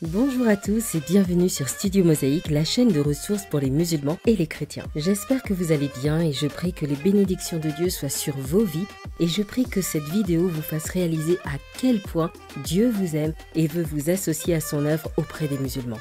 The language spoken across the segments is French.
Bonjour à tous et bienvenue sur Studio Mosaïque, la chaîne de ressources pour les musulmans et les chrétiens. J'espère que vous allez bien et je prie que les bénédictions de Dieu soient sur vos vies et je prie que cette vidéo vous fasse réaliser à quel point Dieu vous aime et veut vous associer à son œuvre auprès des musulmans.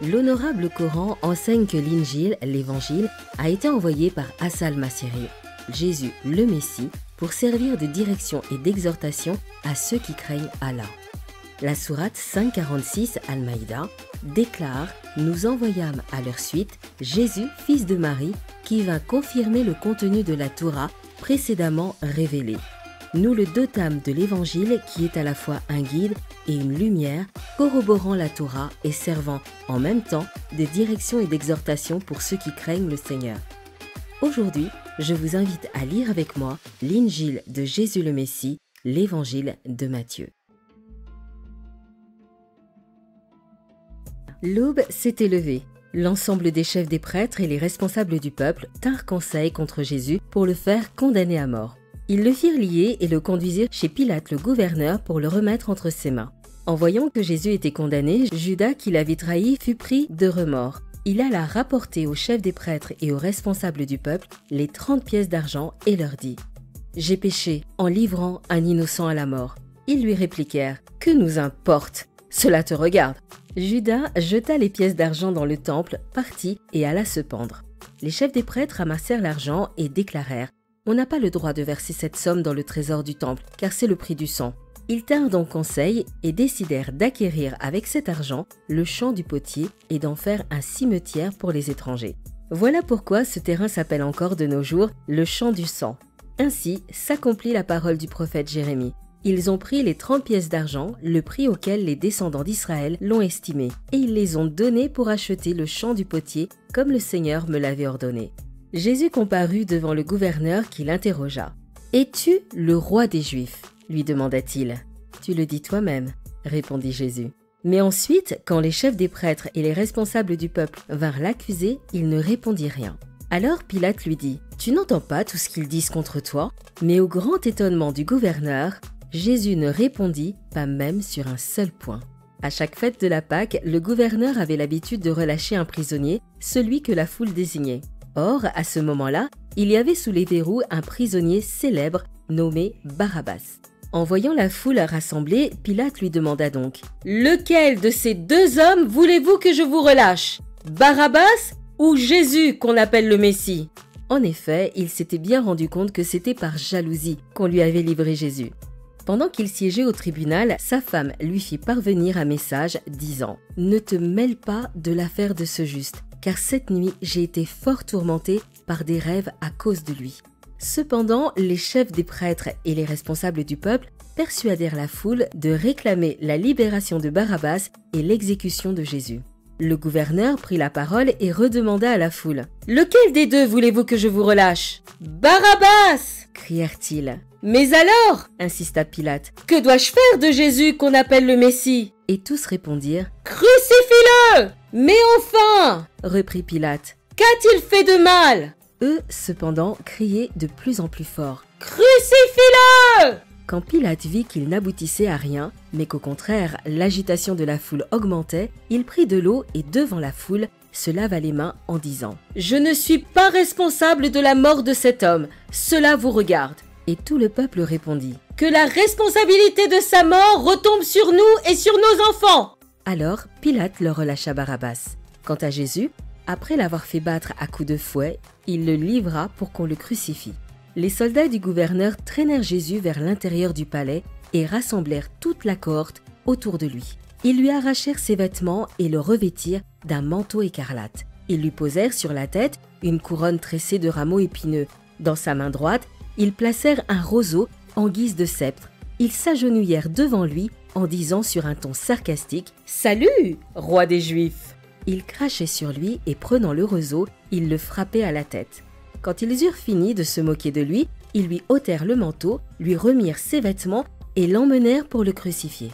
L'honorable Coran enseigne que l'Injil, l'évangile, a été envoyé par Asa al-Masiri, Jésus le Messie, pour servir de direction et d'exhortation à ceux qui craignent Allah. La sourate 546 Al-Maïda déclare « Nous envoyâmes à leur suite Jésus, fils de Marie, qui vint confirmer le contenu de la Torah précédemment révélée. Nous le dotâmes de l'Évangile qui est à la fois un guide et une lumière, corroborant la Torah et servant en même temps de direction et d'exhortation pour ceux qui craignent le Seigneur. » Aujourd'hui, je vous invite à lire avec moi l'Injil de Jésus le Messie, l'Évangile de Matthieu. L'aube s'était levée. L'ensemble des chefs des prêtres et les responsables du peuple tinrent conseil contre Jésus pour le faire condamner à mort. Ils le firent lier et le conduisirent chez Pilate le gouverneur pour le remettre entre ses mains. En voyant que Jésus était condamné, Judas qui l'avait trahi fut pris de remords. Il alla rapporter aux chefs des prêtres et aux responsables du peuple les 30 pièces d'argent et leur dit « J'ai péché en livrant un innocent à la mort. » Ils lui répliquèrent « Que nous importe ? Cela te regarde !» Judas jeta les pièces d'argent dans le temple, partit et alla se pendre. Les chefs des prêtres ramassèrent l'argent et déclarèrent « On n'a pas le droit de verser cette somme dans le trésor du temple, car c'est le prix du sang. » Ils tinrent donc conseil et décidèrent d'acquérir avec cet argent le champ du potier et d'en faire un cimetière pour les étrangers. Voilà pourquoi ce terrain s'appelle encore de nos jours le champ du sang. Ainsi s'accomplit la parole du prophète Jérémie. Ils ont pris les 30 pièces d'argent, le prix auquel les descendants d'Israël l'ont estimé, et ils les ont donnés pour acheter le champ du potier, comme le Seigneur me l'avait ordonné. Jésus comparut devant le gouverneur qui l'interrogea. « Es-tu le roi des Juifs ?» lui demanda-t-il. « Tu le dis toi-même, » répondit Jésus. Mais ensuite, quand les chefs des prêtres et les responsables du peuple vinrent l'accuser, il ne répondit rien. Alors Pilate lui dit « Tu n'entends pas tout ce qu'ils disent contre toi ?» Mais au grand étonnement du gouverneur, Jésus ne répondit pas même sur un seul point. À chaque fête de la Pâque, le gouverneur avait l'habitude de relâcher un prisonnier, celui que la foule désignait. Or, à ce moment-là, il y avait sous les verrous un prisonnier célèbre nommé Barabbas. En voyant la foule rassemblée, Pilate lui demanda donc « Lequel de ces deux hommes voulez-vous que je vous relâche ? Barabbas ou Jésus qu'on appelle le Messie ?» En effet, il s'était bien rendu compte que c'était par jalousie qu'on lui avait livré Jésus. Pendant qu'il siégeait au tribunal, sa femme lui fit parvenir un message disant « Ne te mêle pas de l'affaire de ce juste, car cette nuit j'ai été fort tourmentée par des rêves à cause de lui. » Cependant, les chefs des prêtres et les responsables du peuple persuadèrent la foule de réclamer la libération de Barabbas et l'exécution de Jésus. Le gouverneur prit la parole et redemanda à la foule « Lequel des deux voulez-vous que je vous relâche ? »« Barabbas !» crièrent-ils. « Mais alors, insista Pilate, que dois-je faire de Jésus qu'on appelle le Messie ?» Et tous répondirent « Crucifie-le !»« Mais enfin !» reprit Pilate. « Qu'a-t-il fait de mal ?» Eux, cependant, criaient de plus en plus fort « Crucifie-le !» Quand Pilate vit qu'il n'aboutissait à rien, mais qu'au contraire, l'agitation de la foule augmentait, il prit de l'eau et devant la foule, se lava les mains en disant « Je ne suis pas responsable de la mort de cet homme, cela vous regarde. » Et tout le peuple répondit « Que la responsabilité de sa mort retombe sur nous et sur nos enfants !» Alors Pilate leur relâcha Barabbas. Quant à Jésus, après l'avoir fait battre à coups de fouet, il le livra pour qu'on le crucifie. Les soldats du gouverneur traînèrent Jésus vers l'intérieur du palais et rassemblèrent toute la cohorte autour de lui. Ils lui arrachèrent ses vêtements et le revêtirent d'un manteau écarlate. Ils lui posèrent sur la tête une couronne tressée de rameaux épineux. Dans sa main droite, ils placèrent un roseau en guise de sceptre. Ils s'agenouillèrent devant lui en disant sur un ton sarcastique « Salut, roi des Juifs !» Ils crachaient sur lui et prenant le roseau, ils le frappaient à la tête. Quand ils eurent fini de se moquer de lui, ils lui ôtèrent le manteau, lui remirent ses vêtements et l'emmenèrent pour le crucifier.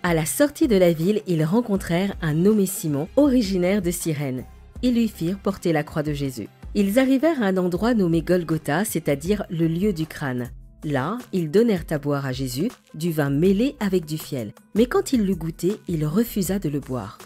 À la sortie de la ville, ils rencontrèrent un nommé Simon, originaire de Cyrène. Ils lui firent porter la croix de Jésus. Ils arrivèrent à un endroit nommé Golgotha, c'est-à-dire le lieu du crâne. Là, ils donnèrent à boire à Jésus du vin mêlé avec du fiel. Mais quand il l'eut goûté, il refusa de le boire.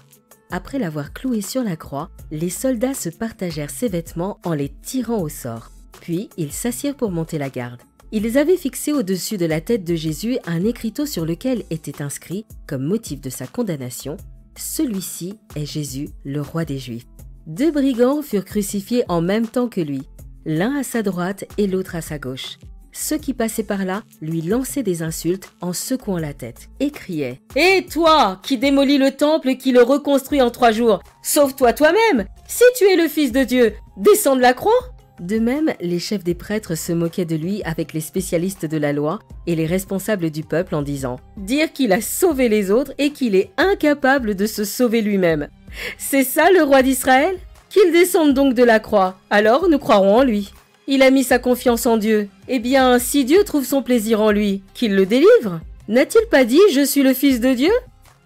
Après l'avoir cloué sur la croix, les soldats se partagèrent ses vêtements en les tirant au sort. Puis, ils s'assirent pour monter la garde. Ils avaient fixé au-dessus de la tête de Jésus un écriteau sur lequel était inscrit, comme motif de sa condamnation, « Celui-ci est Jésus, le roi des Juifs ». 2 brigands furent crucifiés en même temps que lui, l'un à sa droite et l'autre à sa gauche. Ceux qui passaient par là lui lançaient des insultes en secouant la tête et criaient « Hé toi, qui démolis le temple et qui le reconstruis en 3 jours, sauve-toi toi-même! Si tu es le Fils de Dieu, descends de la croix !» De même, les chefs des prêtres se moquaient de lui avec les spécialistes de la loi et les responsables du peuple en disant « Dire qu'il a sauvé les autres et qu'il est incapable de se sauver lui-même. C'est ça le roi d'Israël ? Qu'il descende donc de la croix, alors nous croirons en lui. Il a mis sa confiance en Dieu. Eh bien, si Dieu trouve son plaisir en lui, qu'il le délivre. N'a-t-il pas dit « Je suis le Fils de Dieu » ?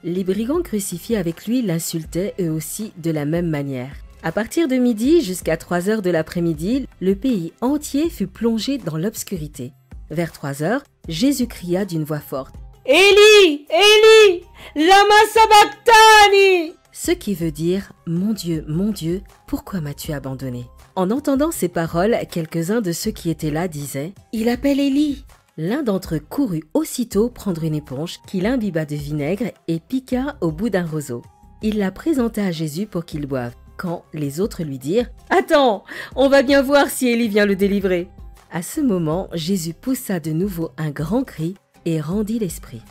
Les brigands crucifiés avec lui l'insultaient eux aussi de la même manière. À partir de midi jusqu'à 3 heures de l'après-midi, le pays entier fut plongé dans l'obscurité. Vers 3 heures, Jésus cria d'une voix forte « Élie, Élie, lama sabachthani » ce qui veut dire « Mon Dieu, pourquoi m'as-tu abandonné ?» En entendant ces paroles, quelques-uns de ceux qui étaient là disaient « Il appelle Élie !» L'un d'entre eux courut aussitôt prendre une éponge qu'il imbiba de vinaigre et piqua au bout d'un roseau. Il la présenta à Jésus pour qu'il boive, quand les autres lui dirent « Attends, on va bien voir si Élie vient le délivrer !» À ce moment, Jésus poussa de nouveau un grand cri et rendit l'esprit.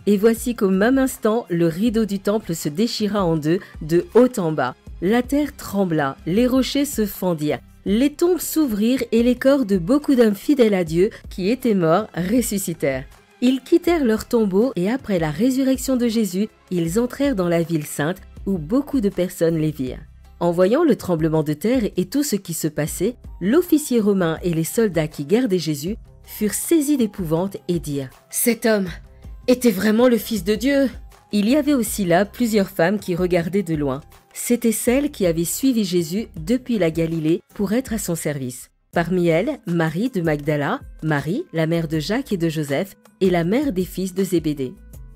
Et voici qu'au même instant, le rideau du temple se déchira en deux, de haut en bas. La terre trembla, les rochers se fendirent, les tombes s'ouvrirent et les corps de beaucoup d'hommes fidèles à Dieu qui étaient morts ressuscitèrent. Ils quittèrent leurs tombeaux et après la résurrection de Jésus, ils entrèrent dans la ville sainte où beaucoup de personnes les virent. En voyant le tremblement de terre et tout ce qui se passait, l'officier romain et les soldats qui gardaient Jésus furent saisis d'épouvante et dirent « Cet homme était vraiment le Fils de Dieu !» Il y avait aussi là plusieurs femmes qui regardaient de loin. C'étaient celles qui avaient suivi Jésus depuis la Galilée pour être à son service. Parmi elles, Marie de Magdala, Marie, la mère de Jacques et de Joseph, et la mère des fils de Zébédée.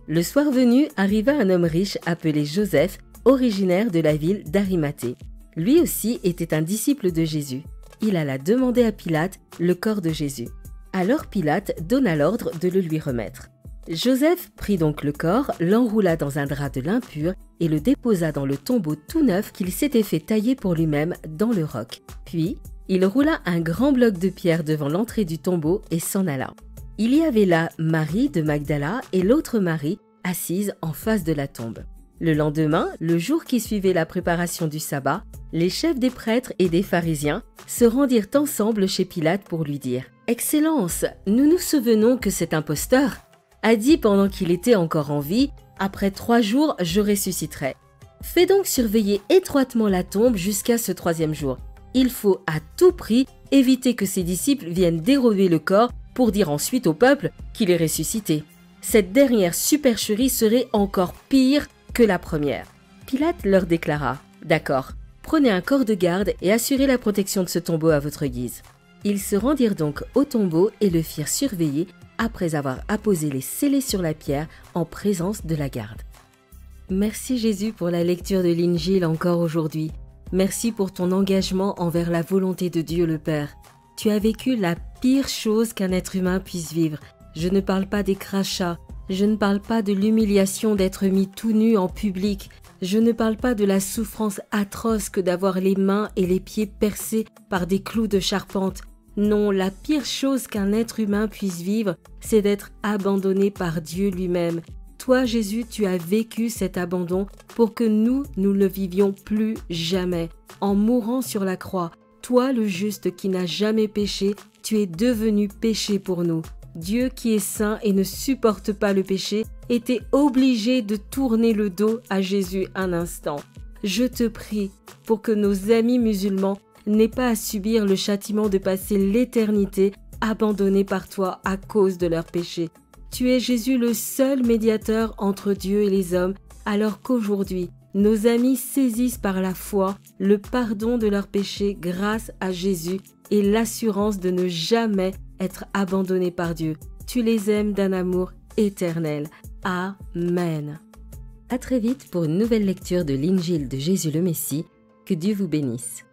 Le soir venu, arriva un homme riche appelé Joseph, originaire de la ville d'Arimathée. Lui aussi était un disciple de Jésus. Il alla demander à Pilate le corps de Jésus. Alors Pilate donna l'ordre de le lui remettre. Joseph prit donc le corps, l'enroula dans un drap de lin pur et le déposa dans le tombeau tout neuf qu'il s'était fait tailler pour lui-même dans le roc. Puis, il roula un grand bloc de pierre devant l'entrée du tombeau et s'en alla. Il y avait là Marie de Magdala et l'autre Marie assise en face de la tombe. Le lendemain, le jour qui suivait la préparation du sabbat, les chefs des prêtres et des pharisiens se rendirent ensemble chez Pilate pour lui dire « Excellence, nous nous souvenons que cet imposteur a dit pendant qu'il était encore en vie, « Après 3 jours, je ressusciterai. » Fais donc surveiller étroitement la tombe jusqu'à ce 3e jour. Il faut à tout prix éviter que ses disciples viennent dérober le corps pour dire ensuite au peuple qu'il est ressuscité. Cette dernière supercherie serait encore pire que la première. Pilate leur déclara « D'accord, prenez un corps de garde et assurez la protection de ce tombeau à votre guise. » Ils se rendirent donc au tombeau et le firent surveiller après avoir apposé les scellés sur la pierre en présence de la garde. Merci Jésus pour la lecture de l'Injil encore aujourd'hui. Merci pour ton engagement envers la volonté de Dieu le Père. Tu as vécu la pire chose qu'un être humain puisse vivre. Je ne parle pas des crachats, je ne parle pas de l'humiliation d'être mis tout nu en public, je ne parle pas de la souffrance atroce que d'avoir les mains et les pieds percés par des clous de charpente. Non, la pire chose qu'un être humain puisse vivre, c'est d'être abandonné par Dieu lui-même. Toi, Jésus, tu as vécu cet abandon pour que nous ne le vivions plus jamais. En mourant sur la croix, toi, le juste qui n'a jamais péché, tu es devenu péché pour nous. Dieu qui est saint et ne supporte pas le péché, était obligé de tourner le dos à Jésus un instant. Je te prie pour que nos amis musulmans n'aient pas à subir le châtiment de passer l'éternité abandonnés par toi à cause de leurs péchés. Tu es Jésus le seul médiateur entre Dieu et les hommes, alors qu'aujourd'hui, nos amis saisissent par la foi le pardon de leurs péchés grâce à Jésus et l'assurance de ne jamais être abandonnés par Dieu. Tu les aimes d'un amour éternel. Amen. À très vite pour une nouvelle lecture de l'Injil de Jésus le Messie. Que Dieu vous bénisse.